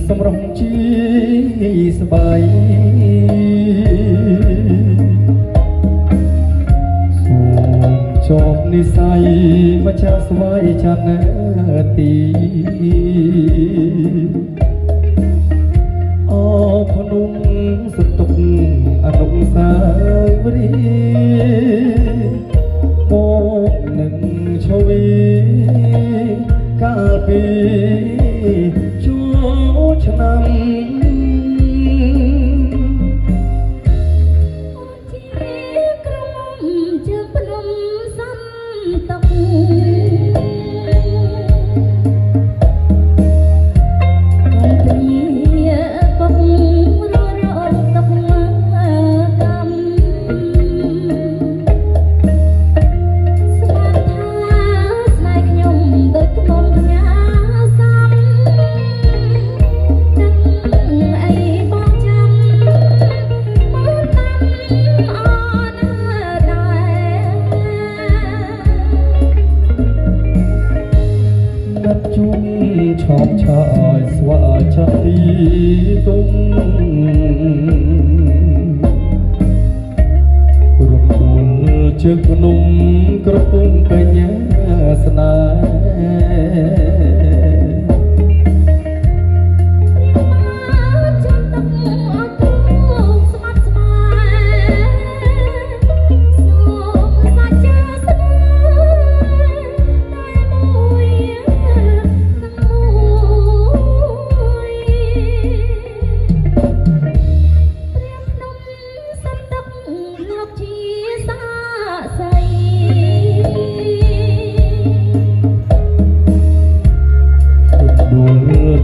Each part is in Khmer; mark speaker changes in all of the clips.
Speaker 1: សម្រងជីស្បែកសូមជាប់និស័យម្ចាស់ស្វាយចាត់ណាទីអភ្នំសតុកអនុសាវរីយ៍មកនឹងឈវីកាលពីចូលឆ្នាំ
Speaker 2: ជាក្រុមជើងភ្នំសំតុក
Speaker 1: ឈប់ឆាយស្វាចាទីទុំរំដួលជើងភ្នំក្រពំកញ្ញាស្នេ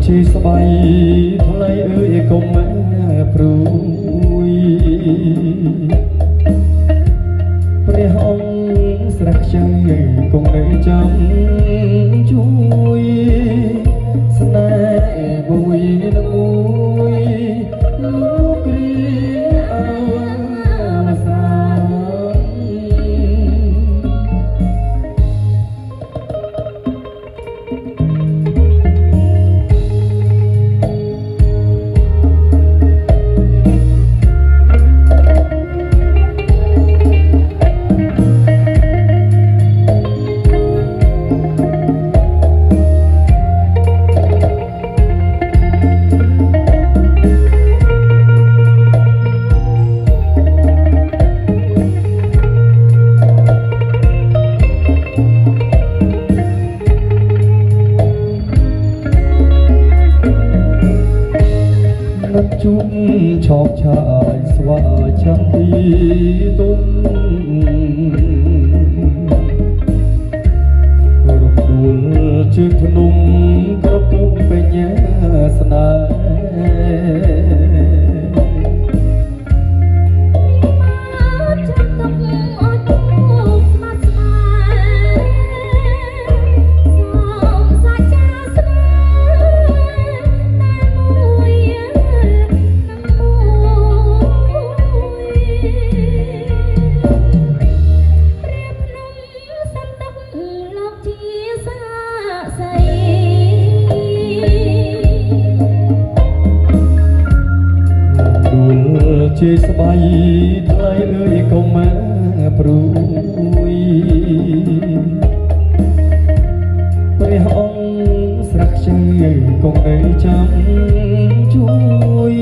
Speaker 1: ជីស្បៃថ្លៃអើយកុំព្រួយព្រះអង្គស្រះខ្ចីគង់នៅចាំជួយស្នេហ៍មួយនឹងមួយលោកគ្រាអវសានជុំឈប់ឆាយស្វាចាំទីទុំរំដួលជើងភ្នំក្រពុំបញ្ញាស្នេជាស្បៃថ្លៃអើយកុំព្រួយព្រះអង្គស្រះខ្ចីគង់នៅចាំជួយ